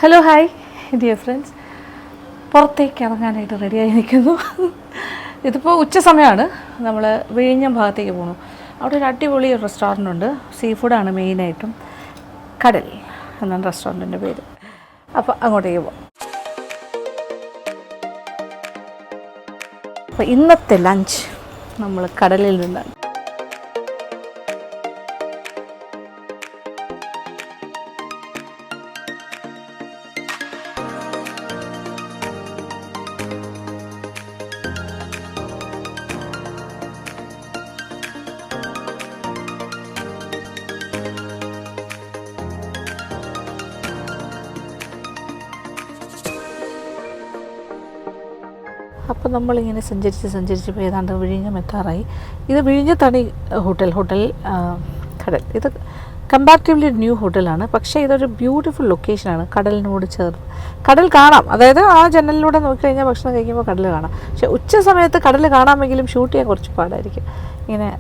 Hello hi dear friends, പുറത്തേക്ക് ഇറങ്ങാനായിട്ട് റെഡിയായി നിൽക്കുന്നു. ഇതിപ്പോൾ ഉച്ച സമയമാണ്. നമ്മൾ വിഴിഞ്ഞം ഭാഗത്തേക്ക് പോകുന്നു. അവിടെ ഒരു അടിപൊളി റെസ്റ്റോറൻ്റ് ഉണ്ട്. സീ ഫുഡാണ് മെയിനായിട്ടും. കടൽ എന്നാണ് റെസ്റ്റോറൻറ്റിൻ്റെ പേര്. അപ്പോൾ അങ്ങോട്ടേക്ക് പോകാം. അപ്പോൾ ഇന്നത്തെ ലഞ്ച് നമ്മൾ കടലിൽ നിന്നാണ്. അപ്പോൾ നമ്മളിങ്ങനെ സഞ്ചരിച്ച് പോയി ഏതാണ്ട് വിഴിഞ്ഞം എത്താറായി. ഇത് വിഴിഞ്ഞത്താണ് ഈ ഹോട്ടൽ കടൽ. ഇത് കമ്പാരിറ്റീവ്ലി ന്യൂ ഹോട്ടലാണ്. പക്ഷേ ഇതൊരു ബ്യൂട്ടിഫുൾ ലൊക്കേഷനാണ്. കടലിനോട് ചേർന്ന് കടൽ കാണാം. അതായത് ആ ജനലിലൂടെ നോക്കിക്കഴിഞ്ഞാൽ ഭക്ഷണം കഴിക്കുമ്പോൾ കടൽ കാണാം. പക്ഷേ ഉച്ച സമയത്ത് കടൽ കാണാമെങ്കിലും ഷൂട്ട് ചെയ്യാൻ കുറച്ച് പാടായിരിക്കും.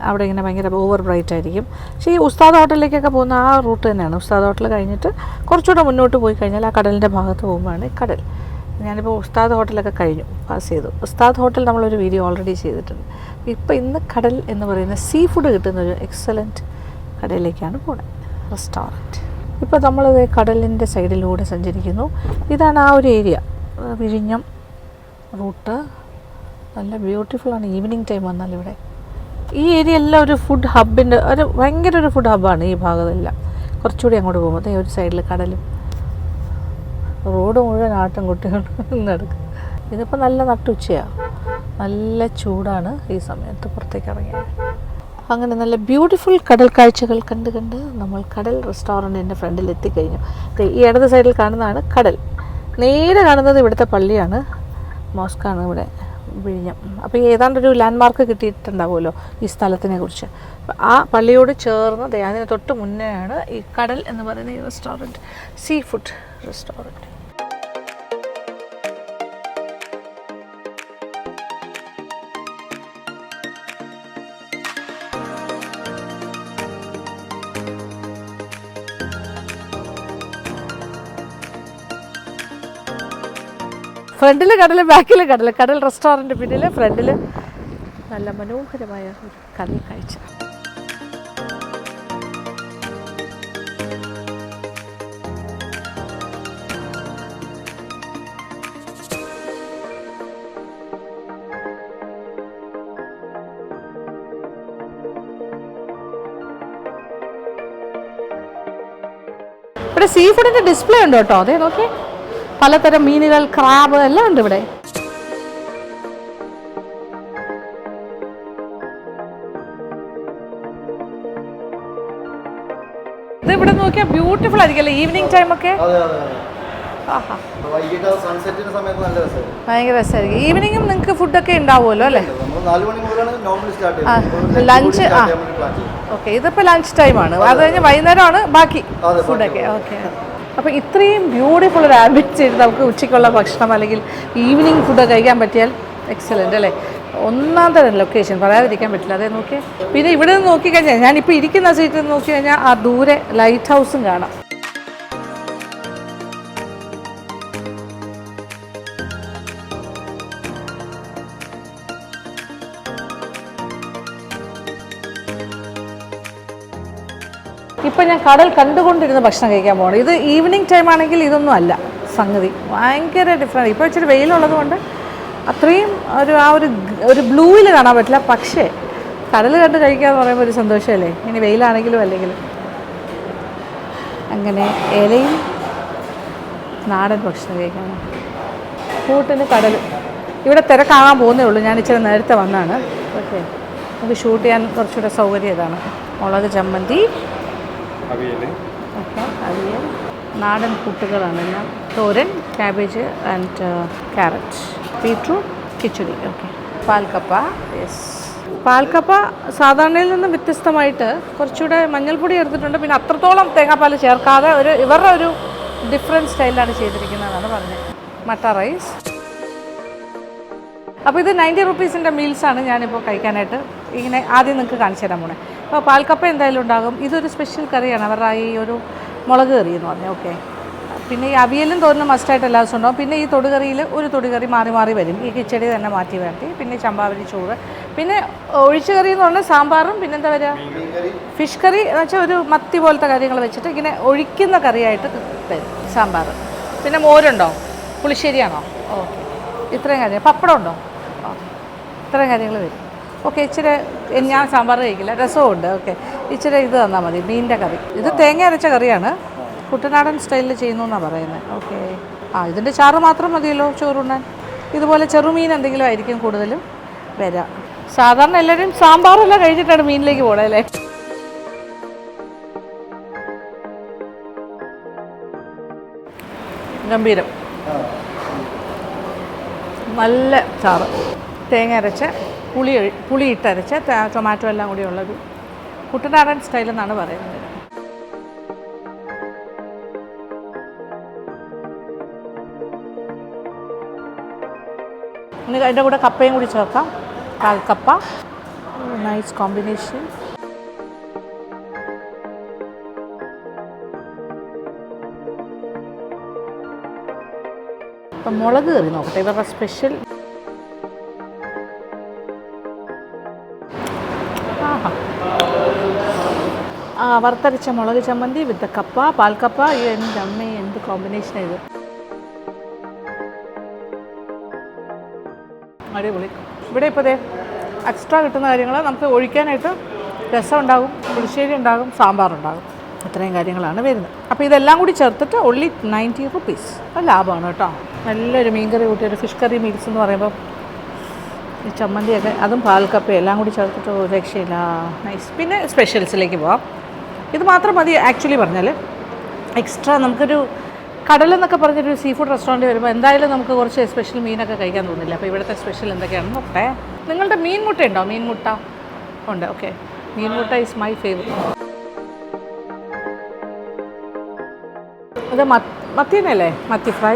അവിടെ ഇങ്ങനെ ഭയങ്കര ഓവർ ബ്രൈറ്റ് ആയിരിക്കും. പക്ഷേ ഈ ഉസ്താദ് ഹോട്ടലിലേക്കൊക്കെ പോകുന്ന ആ റൂട്ട് തന്നെയാണ്. ഉസ്താദ് ഹോട്ടൽ കഴിഞ്ഞിട്ട് കുറച്ചുകൂടെ മുന്നോട്ട് പോയി കഴിഞ്ഞാൽ ആ കടലിൻ്റെ ഭാഗത്ത് പോകുമ്പോഴാണ് കടൽ. ഞാനിപ്പോൾ ഉസ്താദ് ഹോട്ടലൊക്കെ പാസ് ചെയ്തു. ഉസ്താദ് ഹോട്ടൽ നമ്മളൊരു വീഡിയോ ഓൾറെഡി ചെയ്തിട്ടുണ്ട്. ഇപ്പോൾ ഇന്ന് കടൽ എന്ന് പറയുന്ന സീ ഫുഡ് കിട്ടുന്നൊരു എക്സലൻറ്റ് കടലിലേക്കാണ് പോകുന്നത്, റെസ്റ്റോറൻറ്റ്. ഇപ്പോൾ നമ്മളിത് കടലിൻ്റെ സൈഡിലൂടെ സഞ്ചരിക്കുന്നു. ഇതാണ് ആ ഒരു ഏരിയ, വിഴിഞ്ഞം റൂട്ട്. നല്ല ബ്യൂട്ടിഫുള്ളാണ്. ഈവനിങ് ടൈം വന്നാൽ ഇവിടെ ഈ ഏരിയ എല്ലാം ഒരു ഫുഡ് ഹബിൻ്റെ ഭയങ്കര ഒരു ഫുഡ് ഹബ്ബാണ്. ഈ ഭാഗത്തെല്ലാം കുറച്ചുകൂടി അങ്ങോട്ട് പോകുമ്പോൾ ഒരു സൈഡിൽ കടലും റോഡ് മുഴുവൻ ആട്ടും കുട്ടികളും നടക്കും. ഇതിപ്പോൾ നല്ല നട്ടുച്ചയാണ്, നല്ല ചൂടാണ് ഈ സമയത്ത് പുറത്തേക്ക് ഇറങ്ങിയത്. അങ്ങനെ നല്ല ബ്യൂട്ടിഫുൾ കടൽ കാഴ്ചകൾ കണ്ട് നമ്മൾ കടൽ റെസ്റ്റോറൻറ്റിൻ്റെ ഫ്രണ്ടിൽ എത്തിക്കഴിഞ്ഞു. ഈ ഇടത് സൈഡിൽ കാണുന്നതാണ് കടൽ. നേരെ കാണുന്നത് ഇവിടുത്തെ പള്ളിയാണ്, മോസ്കാണ് ഇവിടെ വിഴിഞ്ഞം. അപ്പോൾ ഏതാണ്ടൊരു ലാൻഡ്മാർക്ക് കിട്ടിയിട്ടുണ്ടാവുമല്ലോ ഈ സ്ഥലത്തിനെ കുറിച്ച്. ആ പള്ളിയോട് ചേർന്ന് അതിന് തൊട്ട് മുന്നെയാണ് ഈ കടൽ എന്ന് പറയുന്ന ഈ റെസ്റ്റോറൻറ്റ്, സീ ഫുഡ് റെസ്റ്റോറൻറ്റ്. ഫ്രണ്ടിൽ കടൽ, ബാക്കിൽ കടൽ റെസ്റ്റോറൻറ്റ്, പിന്നിൽ ഫ്രണ്ടിൽ നല്ല മനോഹരമായ ഒരു കടൽ കാഴ്ച. ഇവിടെ സീ ഫുഡിൻ്റെ ഡിസ്പ്ലേ ഉണ്ട് കേട്ടോ. അതേ നോക്കി, പലതരം മീനുകൾ, ക്രാബ് എല്ലാം ഉണ്ട് ഇവിടെ. ഇത് ഇവിടെ നോക്കിയാൽ ബ്യൂട്ടിഫുൾ ആയിരിക്കല്ലേ ഈവനിങ് ടൈമൊക്കെ. ഭയങ്കര രസമായിരിക്കും. ഈവനിങ്ങും നിങ്ങൾക്ക് ഫുഡൊക്കെ ഉണ്ടാവുമല്ലോ അല്ലേ? Lunch okay. ഇതിപ്പോൾ ലഞ്ച് ടൈമാണ്. അത് കഴിഞ്ഞ് വൈകുന്നേരമാണ് ബാക്കി ഫുഡൊക്കെ. ഓക്കെ. അപ്പോൾ ഇത്രയും ബ്യൂട്ടിഫുൾ ഒരു ആംബിയൻസ് ചെയ്ത് നമുക്ക് ഉച്ചയ്ക്കുള്ള ഭക്ഷണം അല്ലെങ്കിൽ ഈവനിങ് ഫുഡൊക്കെ കഴിക്കാൻ പറ്റിയാൽ എക്സലൻ്റ് അല്ലേ? ഒന്നാം തരം ലൊക്കേഷൻ, പറയാതിരിക്കാൻ പറ്റില്ല. അതേ നോക്കി. പിന്നെ ഇവിടെ നിന്ന് നോക്കിക്കഴിഞ്ഞാൽ, ഞാനിപ്പോൾ ഇരിക്കുന്ന സീറ്റിൽ നിന്ന് നോക്കി കഴിഞ്ഞാൽ ആ ദൂരെ ലൈറ്റ് ഹൗസും കാണാം. ഇപ്പം ഞാൻ കടൽ കണ്ടുകൊണ്ടിരുന്ന് ഭക്ഷണം കഴിക്കാൻ പോകണം. ഇത് ഈവനിങ് ടൈം ആണെങ്കിൽ ഇതൊന്നും അല്ല സംഗതി, ഭയങ്കര ഡിഫറെൻറ്റ്. ഇപ്പോൾ ഇച്ചിരി വെയിലുള്ളത് കൊണ്ട് അത്രയും ഒരു ബ്ലൂവിൽ കാണാൻ പറ്റില്ല. പക്ഷേ കടൽ കണ്ട് കഴിക്കുക എന്ന് പറയുമ്പോൾ ഒരു സന്തോഷമല്ലേ? ഇനി വെയിലാണെങ്കിലും അല്ലെങ്കിലും. അങ്ങനെ ഇലയും നാടൻ ഭക്ഷണം കഴിക്കാൻ കൂട്ടിന് കടൽ. ഇവിടെ തിരക്കാകാൻ പോകുന്നേ ഉള്ളൂ. ഞാൻ ഇച്ചിരി നേരത്തെ വന്നാണ്. ഓക്കെ, നമുക്ക് ഷൂട്ട് ചെയ്യാൻ കുറച്ചുകൂടെ സൗകര്യം ഇതാണ്. മുളക് ചമ്മന്തി, അവിയൽ, നാടൻ കൂട്ടുകളാണ് എല്ലാം. Thoran, cabbage and carrot, beetroot, kichadi. Okay. പാൽക്കപ്പ. യെസ്, പാൽക്കപ്പ സാധാരണയിൽ നിന്ന് വ്യത്യസ്തമായിട്ട് കുറച്ചുകൂടെ മഞ്ഞൾപ്പൊടി ചേർത്തിട്ടുണ്ട്. പിന്നെ അത്രത്തോളം തേങ്ങാപ്പാൽ ചേർക്കാതെ ഇവരുടെ ഒരു ഡിഫറെൻറ്റ് സ്റ്റൈലിലാണ് ചെയ്തിരിക്കുന്നതെന്നാണ് പറഞ്ഞത്. മട്ട റൈസ്. അപ്പോൾ ഇത് 90 റുപ്പീസിൻ്റെ മീൽസാണ് ഞാനിപ്പോൾ കഴിക്കാനായിട്ട് ഇങ്ങനെ ആദ്യം നിങ്ങൾക്ക് കാണിച്ചു തരാൻ പോണേ. അപ്പോൾ പാൽക്കപ്പ എന്തായാലും ഉണ്ടാകും. ഇതൊരു സ്പെഷ്യൽ കറിയാണ് അവരുടെ ഈ ഒരു മുളക് കറി എന്ന് പറഞ്ഞാൽ. ഓക്കെ, പിന്നെ ഈ അവിയലും തോരനും മസ്റ്റായിട്ട് എല്ലാ ദിവസവും ഉണ്ടാവും. പിന്നെ ഈ തൊടുകറിയിൽ ഒരു തൊടുകറി മാറി മാറി വരും. ഈ കിച്ചടി തന്നെ മാറ്റി വരട്ടി, പിന്നെ ചമ്പാവരി ചോറ്, പിന്നെ ഒഴിച്ചു കറി എന്ന് പറഞ്ഞാൽ സാമ്പാറും, പിന്നെന്താ വരിക ഫിഷ് കറി എന്ന് വെച്ചാൽ ഒരു മത്തി പോലത്തെ കാര്യങ്ങൾ വെച്ചിട്ട് ഇങ്ങനെ ഒഴിക്കുന്ന കറിയായിട്ട് തരും സാമ്പാർ. പിന്നെ മോരുണ്ടോ, പുളിശ്ശേരിയാണോ? ഓക്കെ, ഇത്രയും കാര്യം. പപ്പടം ഉണ്ടോ? ഓക്കെ, ഇത്രയും കാര്യങ്ങൾ വരും. ഓക്കെ, ഇച്ചിരി ഞാൻ സാമ്പാർ കഴിക്കില്ല, രസമുണ്ട്. ഓക്കെ, ഇച്ചിരി ഇത് തന്നാൽ മതി, മീനിൻ്റെ കറി. ഇത് തേങ്ങ അരച്ച കറിയാണ്, കുട്ടനാടൻ സ്റ്റൈലിൽ ചെയ്യുന്നു എന്നാണ് പറയുന്നത്. ഓക്കെ, ഇതിൻ്റെ ചാറ് മാത്രം മതിയല്ലോ ചോറുണ്ണാൻ. ഇതുപോലെ ചെറുമീൻ എന്തെങ്കിലും ആയിരിക്കും കൂടുതലും വരാം. സാധാരണ എല്ലാവരും സാമ്പാറെല്ലാം കഴിച്ചിട്ടാണ് മീനിലേക്ക് പോകണത് അല്ലേ? ഗംഭീരം, നല്ല ചാറ്, തേങ്ങ അരച്ച പുളിയിട്ടരച്ച് ടൊമാറ്റോ എല്ലാം കൂടി ഉള്ളൊരു കുട്ടനാടൻ സ്റ്റൈലെന്നാണ് പറയുന്നത്. ഇനി അതിൻ്റെ കൂടെ കപ്പയും കൂടി ചേർക്കാം, പാൽക്കപ്പ, നൈസ് കോമ്പിനേഷൻ. അപ്പം മുളക് കറി നോക്കട്ടെ, ഇവരുടെ സ്പെഷ്യൽ. വറുത്തരച്ച മുളക് ചമ്മന്തി വിത്ത് കപ്പ, പാൽക്കപ്പ. എൻ്റെ അമ്മേ, എന്ത് കോമ്പിനേഷനാണ് ഇത്! അടിപൊളി. ഇവിടെ ഇപ്പോൾ എക്സ്ട്രാ കിട്ടുന്ന കാര്യങ്ങൾ നമുക്ക് ഒഴിക്കാനായിട്ട് രസം ഉണ്ടാകും, പുളിശ്ശേരി ഉണ്ടാകും, സാമ്പാറുണ്ടാകും. ഇത്രയും കാര്യങ്ങളാണ് വരുന്നത്. അപ്പോൾ ഇതെല്ലാം കൂടി ചേർത്തിട്ട് only 90 rupees. അപ്പോൾ ലാഭമാണ് കേട്ടോ. നല്ലൊരു മീൻകറി കൂട്ടി ഒരു ഫിഷ് കറി മീൽസ് എന്ന് പറയുമ്പോൾ ഈ ചമ്മന്തിയൊക്കെ, അതും പാൽക്കപ്പയും എല്ലാം കൂടി ചേർത്തിട്ട് ഒരു രക്ഷയില്ല. നൈസ്. പിന്നെ സ്പെഷ്യൽസിലേക്ക് പോവാം. ഇത് മാത്രം മതി ആക്ച്വലി പറഞ്ഞാൽ. എക്സ്ട്രാ നമുക്കൊരു കടലെന്നൊക്കെ പറഞ്ഞൊരു സീ ഫുഡ് റെസ്റ്റോറൻറ്റ് വരുമ്പോൾ എന്തായാലും നമുക്ക് കുറച്ച് സ്പെഷ്യൽ മീനൊക്കെ കഴിക്കാൻ തോന്നില്ല. അപ്പോൾ ഇവിടുത്തെ സ്പെഷ്യൽ എന്തൊക്കെയാണെന്ന് നോക്കട്ടെ. നിങ്ങളുടെ മീൻമുട്ട ഉണ്ടോ? മീൻമുട്ട ഉണ്ട്. ഓക്കെ, മീൻമുട്ട ഈസ് മൈ ഫേവറേറ്റ്. ഇത് മത്തിനല്ലേ? മത്തി ഫ്രൈ,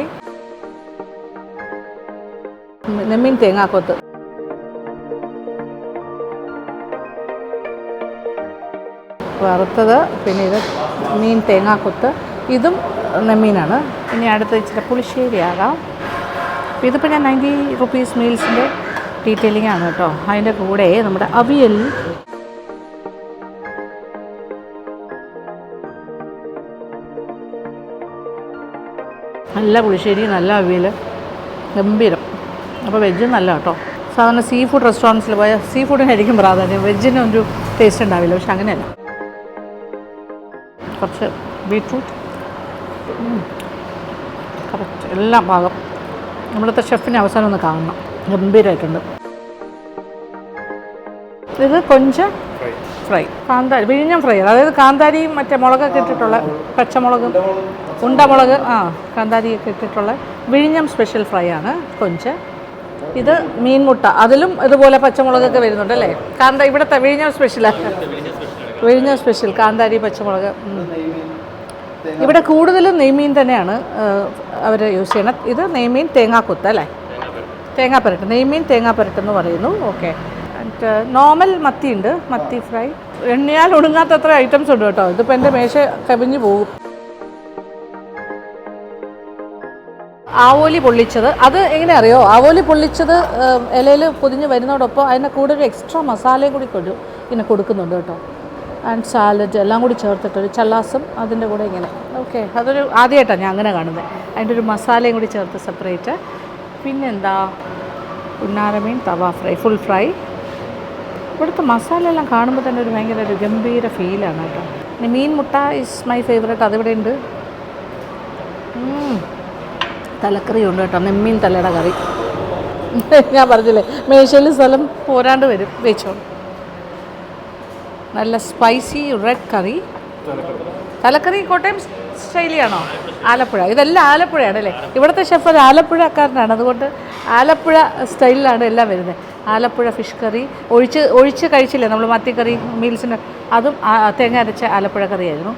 നെമ്മീൻ തേങ്ങാക്കൊത്ത്, വറുത്തത്, പിന്നെ ഇത് മീൻ തേങ്ങാക്കൊത്ത്, ഇതും നെമ്മീനാണ്. ഇനി അടുത്ത ഇച്ചിരി പുളിശ്ശേരി ആകാം. ഇതിപ്പോൾ ഞാൻ 90 rupees മീൽസിൻ്റെ ഡീറ്റെയിലിംഗ് ആണ് കേട്ടോ. അതിൻ്റെ കൂടെ നമ്മുടെ അവിയൽ, നല്ല പുളിശ്ശേരി, നല്ല അവിയൽ, ഗംഭീരം. അപ്പോൾ വെജ് നല്ല കേട്ടോ. സാധാരണ സീ ഫുഡ് റെസ്റ്റോറൻറ്റ്സിൽ പോയാൽ സീ ഫുഡിനായിരിക്കും പ്രാധാന്യം, വെജിന് ഒരു ടേസ്റ്റ് ഉണ്ടാവില്ല. പക്ഷെ അങ്ങനെയല്ല. കുറച്ച് ബീട്രൂട്ട്, കറക്റ്റ് എല്ലാം പാകം. ഇവിടുത്തെ ഷെഫിനെ അവസാനം ഒന്ന് കാണണം, ഗംഭീരമായിട്ടുണ്ട്. ഇത് കൊഞ്ച് ഫ്രൈ, കാന്താരി വിഴിഞ്ഞം ഫ്രൈ, അതായത് കാന്താരിയും മറ്റേ മുളകൊക്കെ ഇട്ടിട്ടുള്ള, പച്ചമുളകും ഉണ്ടമുളക്, കാന്താരിയൊക്കെ ഇട്ടിട്ടുള്ള വിഴിഞ്ഞം സ്പെഷ്യൽ ഫ്രൈ ആണ് കൊഞ്ച്. ഇത് മീൻമുട്ട, അതിലും ഇതുപോലെ പച്ചമുളകൊക്കെ വരുന്നുണ്ട് അല്ലേ? ഇവിടുത്തെ വിഴിഞ്ഞം സ്പെഷ്യലാണ്. വിഴിഞ്ഞം സ്പെഷ്യൽ കാന്താരി പച്ചമുളക്. ഇവിടെ കൂടുതലും നെയ്മീൻ തന്നെയാണ് അവർ യൂസ് ചെയ്യണത്. ഇത് നെയ്മീൻ തേങ്ങാക്കൊത്ത് അല്ലേ? തേങ്ങാപ്പരട്ട്, നെയ്മീൻ തേങ്ങാപ്പരട്ടെന്ന് പറയുന്നു. ഓക്കെ, ആൻഡ് നോർമൽ മത്തി ഉണ്ട്, മത്തി ഫ്രൈ. എണ്ണയാൽ ഒടുങ്ങാത്തത്ര ഐറ്റംസ് ഉണ്ട് കേട്ടോ. ഇതിപ്പോൾ എൻ്റെ മേശ കവിഞ്ഞു പോകും. ആവോലി പൊള്ളിച്ചത്, അത് എങ്ങനെ അറിയോ? ആവോലി പൊള്ളിച്ചത് ഇലയിൽ പൊതിഞ്ഞ് വരുന്നതോടൊപ്പം അതിൻ്റെ കൂടെ ഒരു എക്സ്ട്രാ മസാലയും കൂടി ഇങ്ങനെ കൊടുക്കുന്നുണ്ട് കേട്ടോ. ആൻഡ് സാലഡ് എല്ലാം കൂടി ചേർത്തിട്ടൊരു ചല്ലാസും അതിൻ്റെ കൂടെ ഇങ്ങനെ. ഓക്കെ, അതൊരു ആദ്യമായിട്ടാണ് ഞാൻ അങ്ങനെ കാണുന്നത്. അതിൻ്റെ ഒരു മസാലയും കൂടി ചേർത്ത് സെപ്പറേറ്റ്. പിന്നെന്താ, ഉണ്ണാരമീൻ തവ ഫ്രൈ, ഫുൾ ഫ്രൈ. ഇവിടുത്തെ മസാല എല്ലാം കാണുമ്പോൾ തന്നെ ഒരു ഭയങ്കര ഒരു ഗംഭീര ഫീലാണ് കേട്ടോ. പിന്നെ മീൻ മുട്ട ഈസ് മൈ ഫേവറേറ്റ്, അതിവിടെ ഉണ്ട്. തലക്കറി ഉണ്ട് കേട്ടോ, നെമ്മീൻ തലയുടെ കറി. ഞാൻ പറഞ്ഞില്ലേ, മേശയിൽ സ്ഥലം പോരാണ്ട് വരും, വെച്ചോളൂ. നല്ല സ്പൈസി റെഡ് കറി. തലക്കറി കോട്ടയം സ്റ്റൈലിയാണോ? ആലപ്പുഴ, ഇതെല്ലാം ആലപ്പുഴയാണ് അല്ലേ? ഇവിടുത്തെ ഷെഫ് ഒരു ആലപ്പുഴക്കാരനാണ്, അതുകൊണ്ട് ആലപ്പുഴ സ്റ്റൈലിലാണ് എല്ലാം വരുന്നത്. ആലപ്പുഴ ഫിഷ് കറി ഒഴിച്ച് കഴിച്ചില്ലേ നമ്മൾ മത്തിക്കറി മീൽസിന്, അതും തേങ്ങ അരച്ച ആലപ്പുഴ കറിയായിരുന്നു.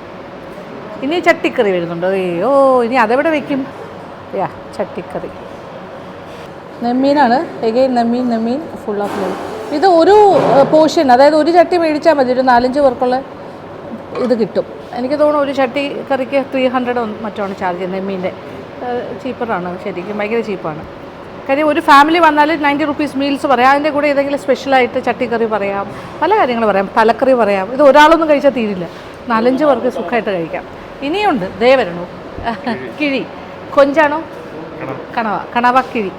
ഇനി ചട്ടിക്കറി വരുന്നുണ്ട്. അയ്യോ, ഇനി അതെവിടെ വയ്ക്കും? ചട്ടിക്കറി. നെമ്മീനാണ്, എഗെയിൻ നെമ്മീൻ ഫുൾ ഓഫ് ലെമൺ. ഇത് ഒരു പോർഷൻ, അതായത് ഒരു ചട്ടി മേടിച്ചാൽ മതി, ഒരു 4-5 പേർക്കുള്ള ഇത് കിട്ടും. എനിക്ക് തോന്നുന്നു ഒരു ചട്ടി കറിക്ക് 300 മറ്റാണ് ചാർജ് ചെയ്യുന്നത്. നെമ്മീൻ്റെ ചീപ്പറാണ് ശരിക്കും, ഭയങ്കര ചീപ്പാണ്. കാര്യം ഒരു ഫാമിലി വന്നാൽ 90 റുപ്പീസ് മീൽസ് പറയാം, അതിൻ്റെ കൂടെ ഏതെങ്കിലും സ്പെഷ്യലായിട്ട് ചട്ടിക്കറി പറയാം, പല കാര്യങ്ങൾ പറയാം, തലക്കറി പറയാം. ഇത് ഒരാളൊന്നും കഴിച്ചാൽ തീരില്ല, 4-5 പേർക്ക് സുഖമായിട്ട് കഴിക്കാം. ഇനിയുണ്ട്, ദേ വരണു കിഴി. കൊഞ്ചാണോ? കണവ കിഴി.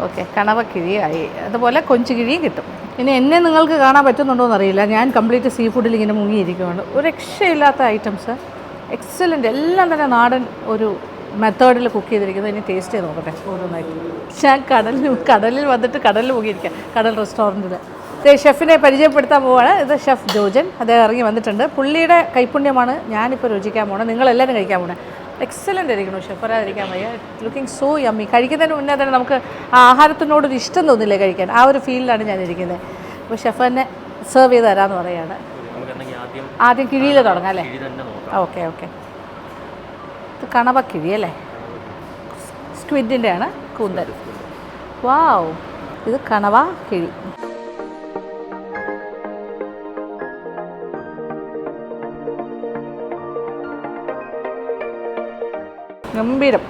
ഓക്കെ, കണവ കിഴി ആയി. അതുപോലെ കൊഞ്ച് കിഴിയും കിട്ടും. ഇനി എന്നെ നിങ്ങൾക്ക് കാണാൻ പറ്റുന്നുണ്ടോ എന്നറിയില്ല, ഞാൻ കംപ്ലീറ്റ് സീ ഫുഡിൽ ഇങ്ങനെ മുങ്ങിയിരിക്കുകയാണ്. ഒരു രക്ഷയില്ലാത്ത ഐറ്റംസ്, എക്സലൻ്റ്, എല്ലാം തന്നെ നാടൻ ഒരു മെത്തേഡിൽ കുക്ക് ചെയ്തിരിക്കുന്നത്. ഇനി ടേസ്റ്റ് ചെയ്ത് നോക്കട്ടെ ഓരോന്നായിട്ട്. ഞാൻ കടലിൽ വന്നിട്ട് കടലിൽ മുങ്ങിയിരിക്കാം, കടൽ റെസ്റ്റോറൻറ്റിൽ. ഷെഫിനെ പരിചയപ്പെടുത്താൻ പോവാണ്. ഇത് ഷെഫ് ജോജൻ, അദ്ദേഹം ഇറങ്ങി വന്നിട്ടുണ്ട്. പുള്ളിയുടെ കൈപ്പുണ്യമാണ് ഞാനിപ്പോൾ രുചിക്കാൻ പോകണം, നിങ്ങളെല്ലാവരും കഴിക്കാൻ പോകണേ. എക്സലൻ്റ് ആയിരിക്കണം ഷെഫ്, വരാതിരിക്കാൻ വയ്യ. Looking so yummy. കഴിക്കുന്നതിന് മുന്നേ തന്നെ നമുക്ക് ആ ആഹാരത്തിനോടൊരു ഇഷ്ടം തോന്നില്ലേ കഴിക്കാൻ, ആ ഒരു ഫീലിലാണ് ഞാൻ ഇരിക്കുന്നത്. അപ്പോൾ ഷെഫ് തന്നെ സെർവ് ചെയ്ത് തരാമെന്ന് പറയുകയാണ്. ആദ്യം കിഴിയിൽ തുടങ്ങാം അല്ലേ? ഓക്കെ. ഇത് കണവ കിഴി അല്ലേ? സ്ക്വിഡിൻ്റെ ആണ്, കൂന്തൽ. വാവ്, ഇത് കണവ കിഴി. ഗംഭീരം.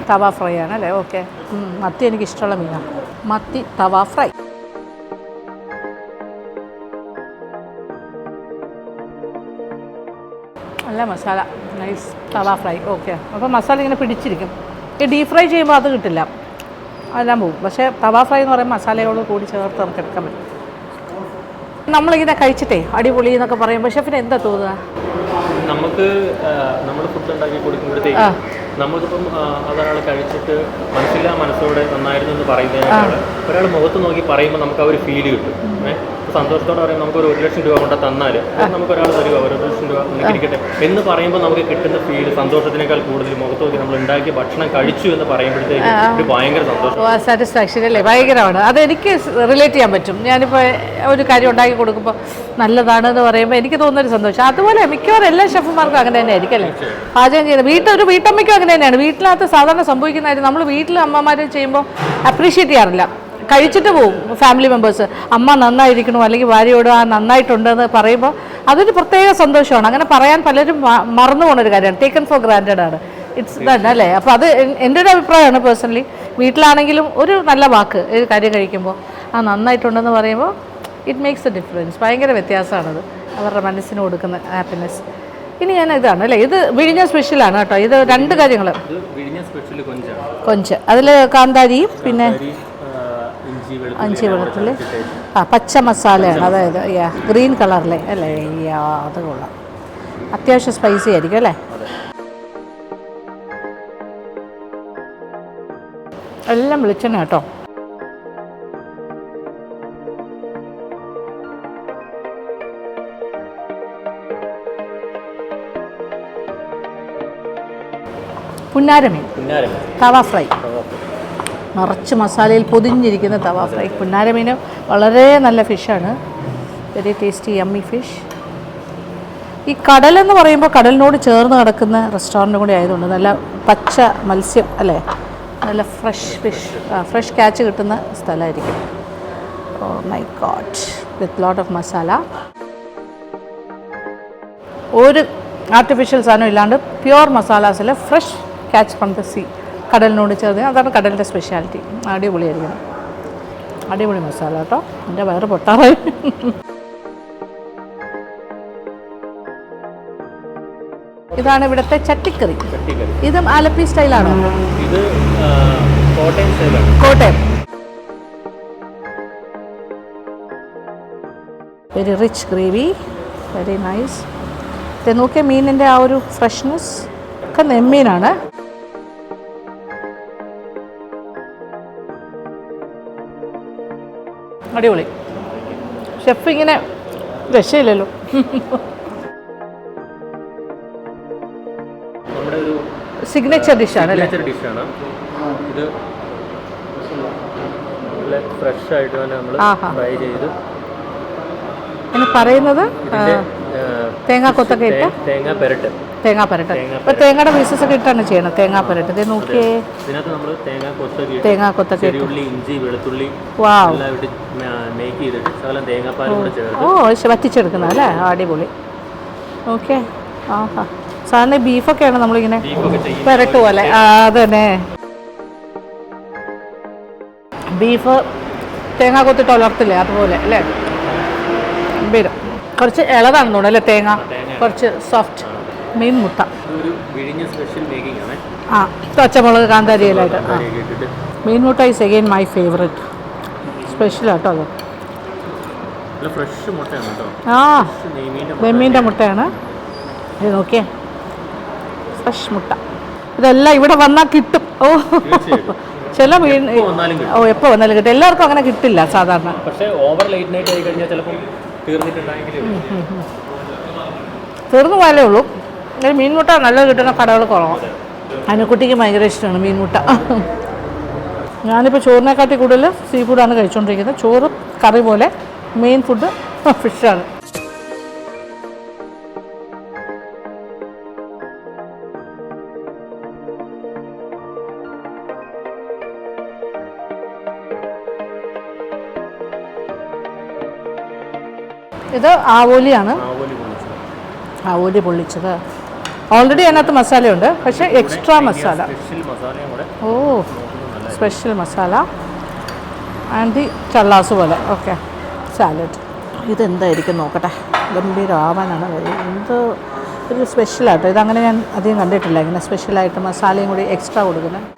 തവ ഫ്രൈ ആണ് അല്ലേ? ഓക്കെ. മത്തി എനിക്ക് ഇഷ്ടമുള്ള മീനാണ്, മത്തി തവ ഫ്രൈ. നല്ല മസാല, നൈസ് തവ ഫ്രൈ. ഓക്കെ, അപ്പോൾ മസാല ഇങ്ങനെ പിടിച്ചിരിക്കും. ഈ ഡീപ് ഫ്രൈ ചെയ്യുമ്പോൾ അത് കിട്ടില്ല, അതെല്ലാം പോകും. പക്ഷേ തവ ഫ്രൈ എന്ന് പറയുമ്പോൾ മസാലയോട് കൂടി ചേർത്ത് നമുക്ക് എടുക്കാൻ പറ്റും. നമ്മളിങ്ങനെ കഴിച്ചിട്ടേ അടിപൊളി എന്നൊക്കെ പറയുമ്പോൾ ഷെഫിന് എന്താ തോന്നുക? നമുക്ക് നമ്മൾ ഫുഡ് ഉണ്ടാക്കി കൊടുക്കുമ്പോഴത്തേക്ക് നമുക്കിപ്പം അതൊരാൾ കഴിച്ചിട്ട് മനസ്സോടെ നന്നായിരുന്നു എന്ന് പറയുന്നതിനേക്കാൾ ഒരാൾ മുഖത്ത് നോക്കി പറയുമ്പോൾ നമുക്ക് ആ ഒരു ഫീല് കിട്ടും. സന്തോഷത്തോടെ പറയുമ്പോൾ നമുക്ക് 1 ലക്ഷം രൂപ കൊണ്ട് തന്നാൽ നമുക്ക് ഒരാൾ തരിക 1 ലക്ഷം രൂപ ഇരിക്കട്ടെ എന്ന് പറയുമ്പോൾ നമുക്ക് കിട്ടുന്ന ഫീൽ സന്തോഷത്തിനേക്കാൾ കൂടുതൽ മുഖത്ത് നോക്കി നമ്മൾ ഉണ്ടാക്കിയ ഭക്ഷണം കഴിച്ചു എന്ന് പറയുമ്പോഴത്തേക്ക് ഒരു ഭയങ്കര സന്തോഷം, സാറ്റിസ്ഫാക്ഷൻ അല്ലേ? ഭയങ്കരമാണ്. അതെനിക്ക് റിലേറ്റ് ചെയ്യാൻ പറ്റും. ഞാനിപ്പോൾ ഒരു കാര്യം ഉണ്ടാക്കി കൊടുക്കുമ്പോൾ നല്ലതാണെന്ന് പറയുമ്പോൾ എനിക്ക് തോന്നുന്നൊരു സന്തോഷം. അതുപോലെ മിക്കവാറും എല്ലാ ഷെഫുമാർക്കും അങ്ങനെ തന്നെ ആയിരിക്കും അല്ലേ? പാചകം ചെയ്യുന്നത് ഒരു വീട്ടമ്മയ്ക്കും അങ്ങനെ തന്നെയാണ്. വീട്ടിനകത്ത് സാധാരണ സംഭവിക്കുന്നതായിരുന്നു, നമ്മൾ വീട്ടിൽ അമ്മമാർ ചെയ്യുമ്പോൾ അപ്രീഷിയേറ്റ് ചെയ്യാറില്ല, കഴിച്ചിട്ട് പോകും ഫാമിലി മെമ്പേഴ്സ്. അമ്മ നന്നായിരിക്കണു അല്ലെങ്കിൽ ഭാര്യയോട് ആ നന്നായിട്ടുണ്ടെന്ന് പറയുമ്പോൾ അതൊരു പ്രത്യേക സന്തോഷമാണ്. അങ്ങനെ പറയാൻ പലരും മറന്നു പോകുന്നൊരു കാര്യമാണ്, ടേക്കൺ ഫോർ ഗ്രാൻറ്റഡ് ആണ്. ഇറ്റ്സ് ദാറ്റ് അല്ലേ? അപ്പോൾ അത് എൻ്റെ ഒരു അഭിപ്രായമാണ് പേഴ്സണലി. വീട്ടിലാണെങ്കിലും ഒരു നല്ല വാക്ക് ഒരു കാര്യം കഴിക്കുമ്പോൾ ആ നന്നായിട്ടുണ്ടെന്ന് പറയുമ്പോൾ ഇറ്റ് മേക്സ് എ ഡിഫറൻസ്. ഭയങ്കര വ്യത്യാസമാണത്, അവരുടെ മനസ്സിന് കൊടുക്കുന്ന ഹാപ്പിനെസ്. ഇനി ഞാൻ ഇതാണ് അല്ലേ, ഇത് വിഴിഞ്ഞ സ്പെഷ്യലാണ് കേട്ടോ. ഇത് 2 കാര്യങ്ങൾ, കൊഞ്ച്, അതിൽ കാന്താരിയും പിന്നെ ഇഞ്ചി വെളുത്തുള്ളി, പച്ച മസാലയാണ്, അതായത് ഗ്രീൻ കളറിലെ അല്ലേ? അത് കൊള്ളാം, അത്യാവശ്യം സ്പൈസി ആയിരിക്കും അല്ലേ? എല്ലാം വെളിച്ചെണ്ണ കേട്ടോ. പുന്നാരമീൻ തവ ഫ്രൈ, നിറച്ച് മസാലയിൽ പൊതിഞ്ഞിരിക്കുന്ന തവ ഫ്രൈ. പുന്നാരമീൻ വളരെ നല്ല ഫിഷാണ്, വെരി ടേസ്റ്റി യമ്മി ഫിഷ്. ഈ കടലെന്ന് പറയുമ്പോൾ കടലിനോട് ചേർന്ന് കിടക്കുന്ന റെസ്റ്റോറൻറ്റ് കൂടി ആയതുകൊണ്ട് നല്ല പച്ച മത്സ്യം അല്ലേ, നല്ല ഫ്രഷ് ഫിഷ്, ഫ്രഷ് ക്യാച്ച് കിട്ടുന്ന സ്ഥലമായിരിക്കും. Oh my god, with lot of masala. ഒരു ആർട്ടിഫിഷ്യൽ സാധനം ഇല്ലാണ്ട് പ്യുവർ മസാലാസിൽ fresh catch from the sea, കടലിനോട് ചേർന്ന്. അതാണ് കടലിൻ്റെ സ്പെഷ്യാലിറ്റി. അടിപൊളിയായിരിക്കണം, അടിപൊളി മസാല കേട്ടോ. എൻ്റെ വയറ് പൊട്ടാറായി. ഇതാണ് ഇവിടുത്തെ ചട്ടിക്കറി. ഇതും ആലപ്പി സ്റ്റൈലാണോ? ഇത് കോട്ടയം സ്റ്റൈലാണ്. Kottayam. Very rich gravy, very nice. ഇത് നോക്കിയ മീനിൻ്റെ ആ ഒരു ഫ്രഷ്നെസ് ഒക്കെ നെമ്മീനാണ്. അടിപൊളി. ഷെഫ് ഇങ്ങനെ രക്ഷയില്ലല്ലോ. നമ്മുടെ ഒരു സിഗ്നേച്ചർ ഡിഷാണ് അല്ലേ? ഡിഷാണ് ഇത്. ഫ്രഷ് ആയിട്ട് തന്നെ നമ്മൾ ഫ്രൈ ചെയ്ത് എന്ന് പറയുന്നത് തേങ്ങാക്കൊത്തൊക്കെ ഇട്ട് തേങ്ങ പെരട്ട് തേങ്ങാപ്പരട്ട്. ഇപ്പോൾ തേങ്ങയുടെ പീസസ് ഒക്കെ ഇട്ടാണ് ചെയ്യണം തേങ്ങാപ്പരട്ട്. ഇത് നോക്കിയേ, ഇതിനകത്ത് നമ്മൾ തേങ്ങാക്കൊത്തൊക്കെ ഇഞ്ചി വെളുത്തുള്ളി വാവ് മേക്ക് ചെയ്തിട്ട് ശകലം തേങ്ങാപ്പാലും കൂടെ ചേർത്ത് വറ്റിച്ചെടുക്കുന്നത് അല്ലേ? അടിപൊളി. ഓക്കെ. ആഹാ, സാധാരണ ബീഫൊക്കെയാണ് നമ്മളിങ്ങനെ പെരട്ട് പോലെ. അത് തന്നെ, ബീഫ് തേങ്ങാക്കൊത്തിട്ട് വളർത്തില്ലേ അതുപോലെ അല്ലേ? വരും കുറച്ച് ഇളതാണെന്ന് തോന്നുന്നു അല്ലേ തേങ്ങ, കുറച്ച് സോഫ്റ്റ്. മീൻ മുട്ട, ആ പച്ചമുളക് കാന്താരിയിലായിട്ട്. ആ, മീൻ മുട്ട ഈസ് അഗെയിൻ മൈ ഫേവറേറ്റ്. സ്പെഷ്യലാട്ടോ അത്. ആ, നെമ്മീൻ്റെ മുട്ടയാണ് ഇത്. നോക്കിയേ, ഫ്രഷ് മുട്ട. ഇതെല്ലാം ഇവിടെ വന്നാൽ കിട്ടും. ഓ, ചില മീൻ എപ്പോൾ വന്നാലും കിട്ടും. എല്ലാവർക്കും അങ്ങനെ കിട്ടില്ല സാധാരണ. പക്ഷേ ഓവർ ലേറ്റ് നൈറ്റ് ആയി കഴിഞ്ഞാൽ ചിലപ്പോൾ തീർന്നു പോയാലേ ഉള്ളൂ. മീൻമുട്ട നല്ലത് കിട്ടുന്ന കടകൾ കുറവാണ്. അനുക്കുട്ടിക്ക് ഭയങ്കര ഇഷ്ടമാണ് മീൻമുട്ട. ഞാനിപ്പോൾ ചോറിനെക്കാട്ടി കൂടുതൽ സീ ഫുഡാണ് കഴിച്ചുകൊണ്ടിരിക്കുന്നത്. ചോറ് കറി പോലെ, മെയിൻ ഫുഡ് ഫിഷാണ്. ഇത് ആവോലിയാണ്, ആവോലി പൊള്ളിച്ചത്. ഓൾറെഡി അതിനകത്ത് മസാലയുണ്ട്, പക്ഷേ extra masala. Oh, special masala and the ചള്ളാസ് പോലെ. Okay, salad. ഇതെന്തായിരിക്കും നോക്കട്ടെ. ഗംഭീരാവാനാണ്. എന്ത് ഒരു സ്പെഷ്യലാട്ടോ ഇതങ്ങനെ ഞാൻ അധികം കണ്ടിട്ടില്ല, ഇങ്ങനെ സ്പെഷ്യലായിട്ട് മസാലയും കൂടി എക്സ്ട്രാ കൊടുക്കുന്നത്.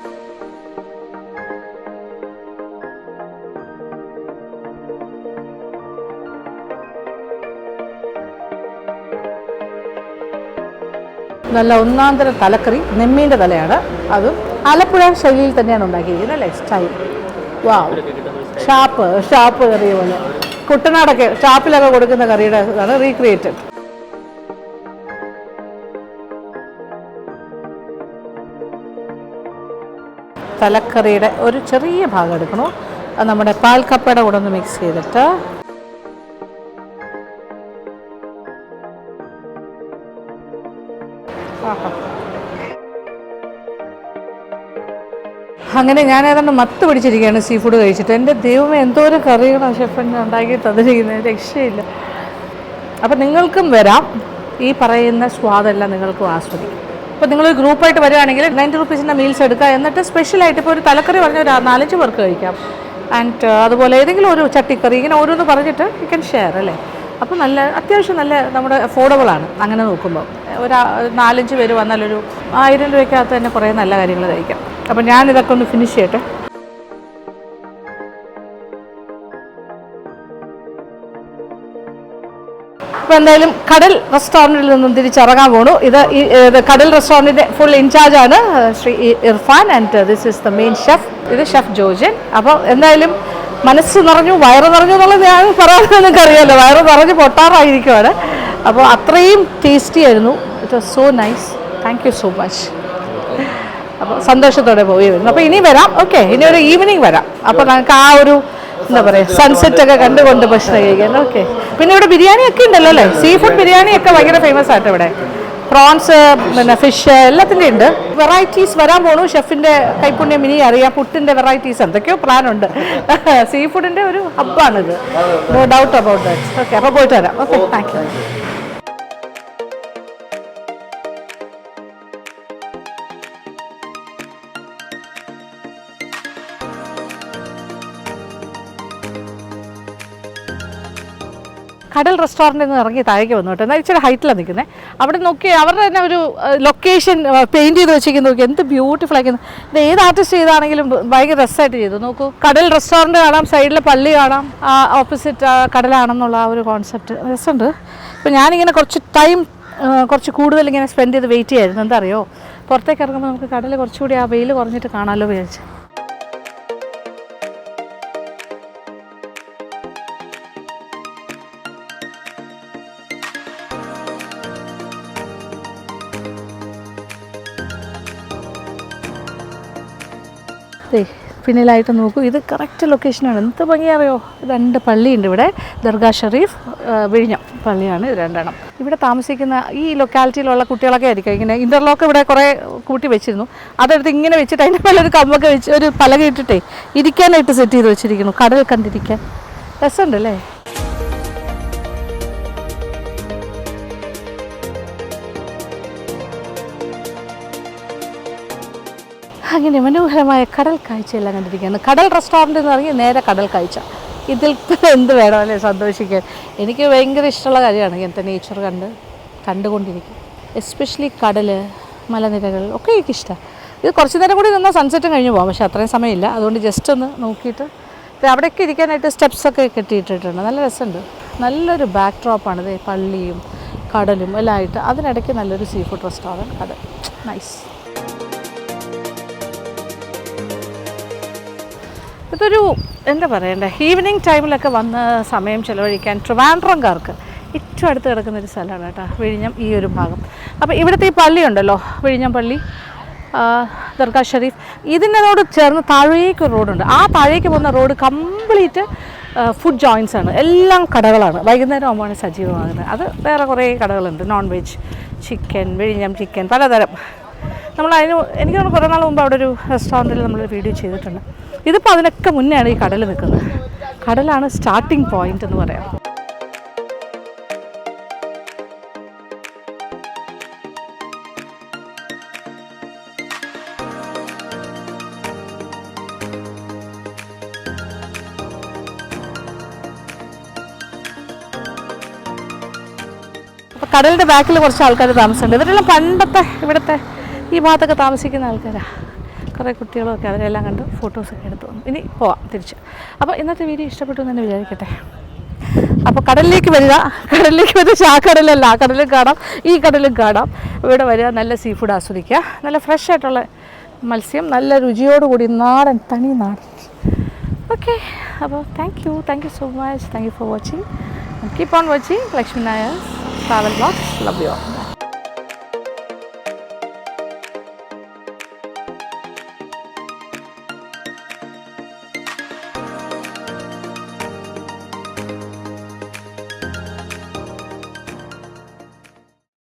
നല്ല ഒന്നാന്തര തലക്കറി, നെമ്മീൻ്റെ തലയാണ്. അതും ആലപ്പുഴ ശൈലിയിൽ തന്നെയാണ് ഉണ്ടാക്കിയിരിക്കുന്നത് അല്ലേ? സ്റ്റൈൽ. വാവ്, ഷാപ്പ് കറി പോലെ. കുട്ടനാടൊക്കെ ഷാപ്പിലൊക്കെ കൊടുക്കുന്ന കറിയുടെ ഇതാണ് റീക്രിയേറ്റഡ്. തലക്കറിയുടെ ഒരു ചെറിയ ഭാഗം എടുക്കണോ, അത് നമ്മുടെ പാൽക്കപ്പയുടെ കൂടെ ഒന്ന് മിക്സ് ചെയ്തിട്ട് അങ്ങനെ ഞാൻ ഏതാണ്ട് മത്ത് പിടിച്ചിരിക്കുകയാണ് സീ ഫുഡ് കഴിച്ചിട്ട്. എൻ്റെ ദൈവമേ, എന്തോരം കറികളാണ് ഷെഫിന് ഉണ്ടാക്കി തന്നിരിക്കുന്നത്, രക്ഷയില്ല. അപ്പം നിങ്ങൾക്കും വരാം, ഈ പറയുന്ന സ്വാദെല്ലാം നിങ്ങൾക്കും ആസ്വദിക്കും. ഇപ്പോൾ നിങ്ങളൊരു ഗ്രൂപ്പായിട്ട് വരികയാണെങ്കിൽ 90 റുപ്പീസിൻ്റെ മീൽസ് എടുക്കുക. എന്നിട്ട് സ്പെഷ്യലായിട്ട് ഇപ്പോൾ ഒരു തലക്കറി പറഞ്ഞ ഒരു 4-5 പേർക്ക് കഴിക്കാം. ആൻഡ് അതുപോലെ ഏതെങ്കിലും ഒരു ചട്ടിക്കറി, ഇങ്ങനെ ഓരോന്ന് പറഞ്ഞിട്ട് യു ക്യാൻ ഷെയർ അല്ലേ? അപ്പോൾ നല്ല അത്യാവശ്യം നല്ല നമ്മുടെ അഫോർഡബിളാണ് അങ്ങനെ നോക്കുമ്പോൾ. ഒരു 4-5 പേര് വന്നാൽ ഒരു 1000 രൂപയ്ക്കകത്ത് തന്നെ കുറേ നല്ല കാര്യങ്ങൾ കഴിക്കാം. അപ്പോൾ ഞാനിതൊക്കെ ഒന്ന് ഫിനിഷ് ചെയ്യട്ടെ. അപ്പോൾ എന്തായാലും കടൽ റെസ്റ്റോറൻറ്റിൽ നിന്നും തിരിച്ചിറങ്ങാൻ പോണു. ഇത് കടൽ റെസ്റ്റോറൻറ്റിൻ്റെ ഫുൾ ഇൻചാർജാണ് Shri Irfan and this is the main chef. ഇത് ഷെഫ് ജോജൻ. അപ്പോൾ എന്തായാലും മനസ്സ് നിറഞ്ഞു, വയറ് നിറഞ്ഞു എന്നുള്ളത് ഞാൻ പറയാമെന്ന് നിങ്ങൾക്കറിയാമല്ലോ. വയറ് നിറഞ്ഞ് പൊട്ടാറായിരിക്കുവാണ്. അപ്പോൾ അത്രയും ടേസ്റ്റി ആയിരുന്നു. It was so nice. Thank you so much. അപ്പോൾ സന്തോഷത്തോടെ പോയി വരുന്നു. അപ്പോൾ ഇനി വരാം. ഓക്കെ, ഇനി ഒരു ഈവനിങ് വരാം. അപ്പോൾ നമുക്ക് ആ ഒരു എന്താ പറയുക സെൻസെറ്റൊക്കെ കണ്ടുകൊണ്ട് ഭക്ഷണം കഴിക്കാൻ. ഓക്കെ, പിന്നെ ഇവിടെ ബിരിയാണിയൊക്കെ ഉണ്ടല്ലോ അല്ലേ? സീ ഫുഡ് ബിരിയാണിയൊക്കെ ഭയങ്കര ഫേമസ് ആയിട്ട് ഇവിടെ. പ്രോൺസ്, പിന്നെ ഫിഷ് എല്ലാത്തിൻ്റെ ഉണ്ട്. വെറൈറ്റീസ് വരാൻ പോണു. ഷെഫിൻ്റെ കൈപ്പുണ്യം ഇനി അറിയാം. പുട്ടിൻ്റെ വെറൈറ്റീസ് എന്തൊക്കെയോ പ്ലാനുണ്ട്. സീ ഫുഡിൻ്റെ ഒരു ഹബ്ബാണിത്, no doubt about that. Okay, അപ്പോൾ പോയിട്ട് വരാം. Okay, thank you. കടൽ റെസ്റ്റോറൻറ്റിൽ നിന്ന് ഇറങ്ങി താഴേക്ക് വന്നു കേട്ടോ. എന്നാൽ ഇച്ചിരി ഹൈറ്റിലാണ് നിൽക്കുന്നത്. അവിടെ നോക്കി അവരുടെ തന്നെ ഒരു ലൊക്കേഷൻ പെയിൻറ്റ് ചെയ്ത് വെച്ചിരിക്കുന്നത് നോക്കി, എന്ത് ബ്യൂട്ടിഫുൾ ആയിരിക്കുന്നു. ഇത് ഏത് ആർട്ടിസ്റ്റ് ചെയ്താണെങ്കിലും ഭയങ്കര രസമായിട്ട് ചെയ്തു. നോക്കൂ, കടൽ റെസ്റ്റോറൻറ്റ് കാണാം, സൈഡിൽ പള്ളി കാണാം, ഓപ്പോസിറ്റ് കടലാണെന്നുള്ള ആ ഒരു കോൺസെപ്റ്റ് രസമുണ്ട്. ഇപ്പോൾ ഞാനിങ്ങനെ കുറച്ച് കൂടുതൽ ഇങ്ങനെ സ്പെൻഡ് ചെയ്ത് വെയിറ്റ് ചെയ്യായിരുന്നു. എന്താ അറിയോ, പുറത്തേക്ക് ഇറങ്ങുമ്പോൾ നമുക്ക് കടൽ കുറച്ചുകൂടി ആ വെയിൽ കുറഞ്ഞിട്ട് കാണാമല്ലോ വിചാരിച്ചു. പിന്നിലായിട്ട് നോക്കൂ, ഇത് കറക്റ്റ് ലൊക്കേഷനാണ്. എന്ത് ഭംഗിയറിയോ, 2 പള്ളിയുണ്ട് ഇവിടെ. ദർഗാ ഷെരീഫ്, വിഴിഞ്ഞം പള്ളിയാണ് ഇത് രണ്ടെണ്ണം. ഇവിടെ താമസിക്കുന്ന ഈ ലൊക്കാലിറ്റിയിലുള്ള കുട്ടികളൊക്കെ ആയിരിക്കും ഇങ്ങനെ ഇൻ്റർലോക്ക് ഇവിടെ കുറേ കൂട്ടി വെച്ചിരുന്നു. അതെടുത്ത് ഇങ്ങനെ വെച്ചിട്ട് അതിൻ്റെ മേലെ ഒരു കമ്പൊക്കെ വെച്ച് ഒരു പലക ഇട്ടിട്ടേ ഇരിക്കാനായിട്ട് സെറ്റ് ചെയ്ത് വെച്ചിരിക്കുന്നു, കടൽ കണ്ടിരിക്കാൻ. രസമുണ്ടല്ലേ? അങ്ങനെ മനോഹരമായ കടൽ കാഴ്ചയെല്ലാം കണ്ടിരിക്കുകയാണ്. കടൽ റെസ്റ്റോറൻറ്റ് എന്ന് പറഞ്ഞാൽ നേരെ കടൽ കാഴ്ച. ഇതിൽ എന്ത് വേണം അല്ലേ സന്തോഷിക്കാൻ. എനിക്ക് ഭയങ്കര ഇഷ്ടമുള്ള കാര്യമാണ് ഇങ്ങനത്തെ നേച്ചർ കണ്ടുകൊണ്ടിരിക്കും. എസ്പെഷ്യലി കടൽ, മലനിരകൾ ഒക്കെ എനിക്കിഷ്ടമാണ്. ഇത് കുറച്ച് നേരം കൂടി നിന്നാൽ സൺസെറ്റും കഴിഞ്ഞ് പോകാം, പക്ഷേ അത്രയും സമയമില്ല. അതുകൊണ്ട് ജസ്റ്റ് ഒന്ന് നോക്കിയിട്ട് അവിടെയൊക്കെ ഇരിക്കാനായിട്ട് സ്റ്റെപ്സൊക്കെ കെട്ടിയിട്ടിട്ടുണ്ട്. നല്ല രസമുണ്ട്. നല്ലൊരു ബാക്ക് ഡ്രോപ്പാണിത്, പള്ളിയും കടലും എല്ലാം ആയിട്ട്. അതിനിടയ്ക്ക് നല്ലൊരു സീ ഫുഡ് റെസ്റ്റോറൻറ്റ്, കടൽ, നൈസ്. ഇതൊരു എന്താ പറയണ്ടേ, ഈവനിങ് ടൈമിലൊക്കെ വന്ന് സമയം ചിലവഴിക്കാൻ ട്രിവാൻഡ്രംകാർക്ക് ഏറ്റവും അടുത്ത് കിടക്കുന്നൊരു സ്ഥലമാണ് കേട്ടോ വിഴിഞ്ഞം, ഈ ഒരു ഭാഗം. അപ്പോൾ ഇവിടുത്തെ ഈ പള്ളിയുണ്ടല്ലോ, വിഴിഞ്ഞം പള്ളി, ദർഗാ ഷരീഫ്, ഇതിനോട് ചേർന്ന് താഴേക്ക് റോഡുണ്ട്. ആ താഴേക്ക് പോകുന്ന റോഡ് കംപ്ലീറ്റ് ഫുഡ് ജോയിൻസ് ആണ്, എല്ലാം കടകളാണ്. വൈകുന്നേരം ആകുമ്പോഴാണ് സജീവമാകുന്നത്. അത് വേറെ കുറേ കടകളുണ്ട്, നോൺ വെജ്, ചിക്കൻ, വിഴിഞ്ഞം ചിക്കൻ, പലതരം. എനിക്ക് തോന്നുന്നു കുറേ നാൾ മുമ്പ് അവിടെ ഒരു റെസ്റ്റോറൻറ്റിൽ നമ്മൾ വീഡിയോ ചെയ്തിട്ടുണ്ട്. ഇതിപ്പോൾ അതിനൊക്കെ മുന്നെയാണ് ഈ കടൽ നിൽക്കുന്നത്. കടലാണ് സ്റ്റാർട്ടിങ് പോയിന്റ് എന്ന് പറയാം. അപ്പോൾ കടലിൻ്റെ ബാക്കിൽ കുറച്ച് ആൾക്കാർ താമസമുണ്ട്. ഇവരെല്ലാം പണ്ടത്തെ ഇവിടുത്തെ ഈ ഭാഗത്തൊക്കെ താമസിക്കുന്ന ആൾക്കാരാണ്. കുറേ കുട്ടികളൊക്കെ അവരെല്ലാം കണ്ട് ഫോട്ടോസൊക്കെ എടുത്തു വന്നു. ഇനി പോവാം തിരിച്ച്. അപ്പോൾ ഇന്നത്തെ വീഡിയോ ഇഷ്ടപ്പെട്ടു എന്ന് തന്നെ വിചാരിക്കട്ടെ. അപ്പോൾ കടലിലേക്ക് വരിക, പക്ഷേ ആ കടലല്ല, ആ കടലും കാണാം, ഈ കടലും കാണാം. ഇവിടെ വരിക, നല്ല സീ ഫുഡ് ആസ്വദിക്കുക, നല്ല ഫ്രഷ് ആയിട്ടുള്ള മത്സ്യം, നല്ല രുചിയോടുകൂടി നാടൻ, തനി നാടൻ. ഓക്കെ, അപ്പോൾ thank you so much. Thank you for watching. Keep on watching Lakshmi Nair travel vlogs. Love you all.